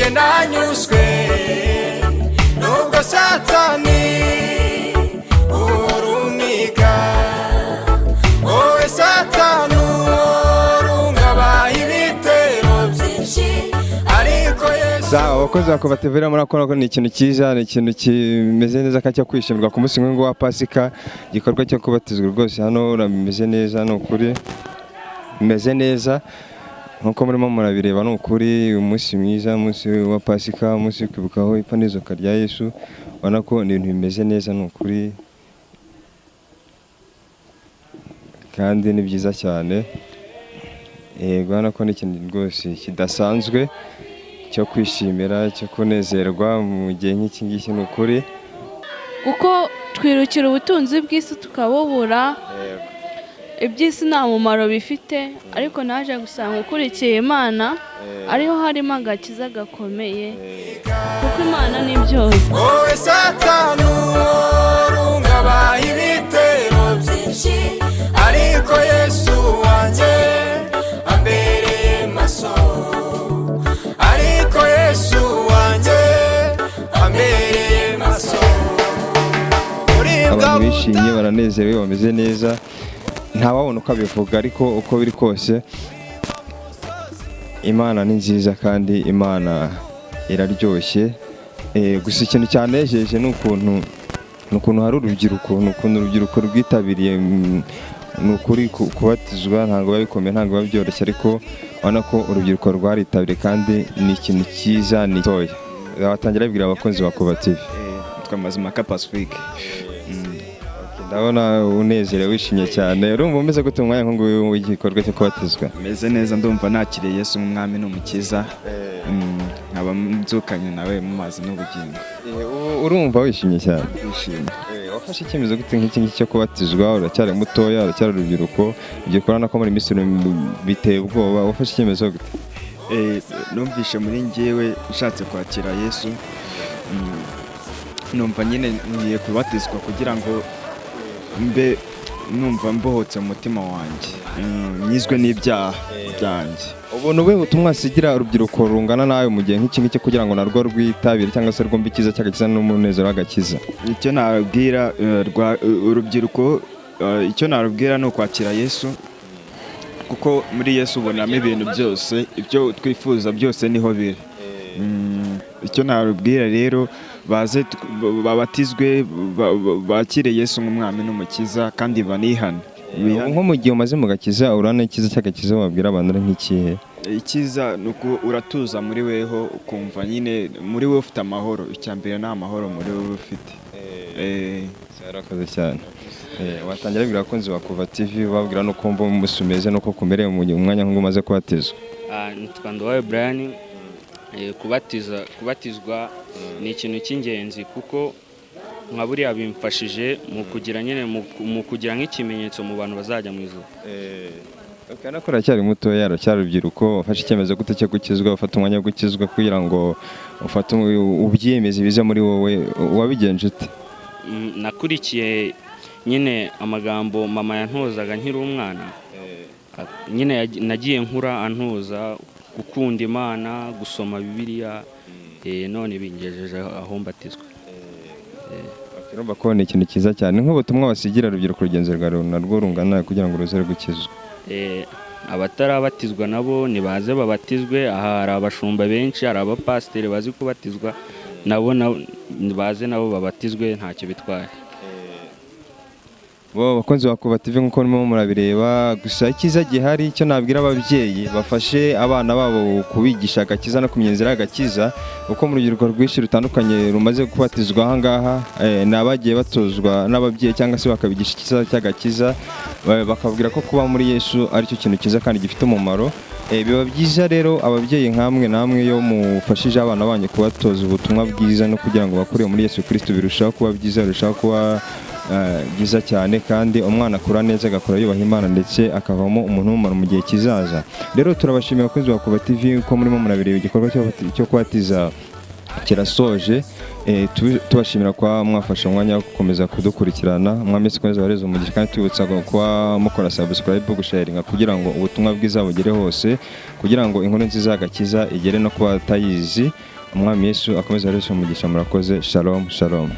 nje nanyuzwe nubwo satani urumika wowe satani urungabaye ibitero byinshi ariko Yesu abakozi bakubatevera murakora ko ni ikintu cyiza, ni ikintu kimeze neza cyo kwishimirwa ku munsi wa Pasika. Igikorwa cyo kubatizwa rwose hano urameze neza, ni ukuri bimeze neza nkuko murimo murabireba, ni ukuri umunsi mwiza, umunsi wa Pasika, umunsi kwibukaho ipanizuka rya Yesu. Ubona ko ni ibintu bimeze neza, ni ukuri kandi ni byiza cyane. Ubona ko ni ikintu rwose kidasanzwe cyo kwishimira, cyo kunezerwa mu gihe nk'iki ngiki, ni ukuri kuko twirukira ubutunzi bw'isi tukabubura. Iby'isi nta mumaro bifite, ariko naje gusanga ukurikiye Imana ariho harimo agakiza gakomeye, kuko Imana ni byose. wowe satani urungabaye ibitero byinshi ariko Yesu wanjye ambereye maso, ariko Yesu wanjye ambereye maso. abantu bishimye, baranezerewe, bameze neza, ntawabona uko abivuga, ariko uko biri kose Imana ni nziza kandi Imana iraryoshye. Gusa ikintu cyanejeje ni ukuntu hari urubyiruko, ni ukuntu urubyiruko rwitabiriye. Ni ukuri kubatizwa ntabwo biba bikomeye, ntabwo biba byoroshye, ariko ubona ko urubyiruko rwaritabiriye kandi ni ikintu cyiza. Ni toya watangira bibwira abakunzi ba Kuba TV. Twa Mazimaka Pacifique. Ndabona unezerewe, wishimye cyane. Urumva umeze gute mu mwanya nk'uyu w'igikorwa cyo kubatizwa? Meze neza, ndumva nakiriye Yesu nk'umwami n'umukiza. Nkaba nzukanye nawe mu mazi n'ubugingo. Urumva wishimye cyane? Wishimye. Wafashe icyemezo gute nk'iki ngiki cyo kubatizwa? Uracyari mutoya, uracyari urubyiruko, ibyo ukorana ko muri Misiri biteye ubwoba. Wafashe icyemezo gute? Numvishe muri njyewe nshatse kwakira Yesu. Numva nyine ngiye kubatizwa kugira ngo mbe numva mbohotse mu mutima wanjye, nyizwe n'ibyaha byanjye. Ubuntu we ubutumwa asigira urubyiruko rungana nawe mu gihe nk'iki ngiki kugira ngo narwo rwitabire cyangwa se rwumve icyiza cy'agakiza n'umunezero w'agakiza? Icyo nabwira urubyiruko, icyo nabwira ni ukwakira Yesu, kuko muri Yesu ubonamo ibintu byose, ibyo twifuza byose niho biri. Icyo nabwira rero, baze babatizwe, bakire Yesu nk'umwami n'umukiza kandi banihane. Nko mu gihe umaze mu gakiza, urana icyiza cy'agakiza wabwira abantu ari nk'ikihe? Icyiza ni uko uratuza muri weho, ukumva nyine muri we ufite amahoro. Icya mbere ni amahoro muri we ufite. Yarakoze cyane. Watangira bibwira abakunzi ba Kuva TV, babwira nuko mba umunsi umeze nuko kumereye mu mwanya nk'uyu umaze kubatizwa. Nitwa Nduwayo Brian. Kubatizwa ni ikintu cy'ingenzi, kuko nka buriya bimfashije mu kugira nyine mu kugira nk'ikimenyetso mu bantu bazajya mu ijuru. Ukana ko aracyari mutoya, aracyari urubyiruko. Wafashe icyemezo gute cyo gukizwa? Ufata umwanya wo gukizwa kugira ngo ufate ubyemeze bize muri wowe, wabigenje ute? Nakurikiye nyine amagambo mama yantozaga nkiri umwana. Nyine nagiye nkura antoza gukunda Imana, gusoma Bibiliya, none bingejeje aho mbatizwa. Urumva ko ni ikintu cyiza cyane. Nk'ubutumwa basigira urubyiruko rugenzi rwawe narwo rungana kugira ngo ruze gukizwa? Abatarabatizwa nabo nibaze babatizwe. Aha hari abashumba benshi, hari abapasiteri bazi kubatizwa, nabo baze nabo babatizwe, ntacyo bitwaye. Abakunzi ba Kuba TV nk'uko murimo murabireba, gusa icyiza gihari cyo nabwira ababyeyi bafashe abana babo kubigisha agakiza no kumenya inzira y'agakiza, uko mu rubyiruko rwinshi rutandukanye rumaze kubatizwa aha ngaha, n'abagiye batozwa n'ababyeyi cyangwa se bakabigisha icyiza cy'agakiza, bakabwira ko kuba muri Yesu ari cyo kintu cyiza kandi gifite umumaro. Biba byiza rero ababyeyi nkamwe namwe iyo mufashije abana banyu kubatoza ubutumwa bwiza no kugira ngo bakure muri Yesu Kristo, birushaho kuba byiza, birushaho kuba byiza cyane, kandi umwana akura neza, agakura yubaha Imana ndetse akavamo umuntu w'umumaro mu gihe kizaza. Rero turabashimiye abakunzi ba Kuba TV ko murimo murabireba igikorwa cyo kubatiza kirasoje. Tubashimira kuba mwafashe umwanya wo gukomeza kudukurikirana. Mwamese komeza bareze umugisha, kandi tubibutsa kuba mukora subscribe, gusharinga kugira ngo ubutumwa bwiza bugere hose, kugira ngo inkuru nziza y'agakiza igere no kuba batayizi. Umwami Yesu akomeza bareze umugisha. Murakoze. Shalom shalom.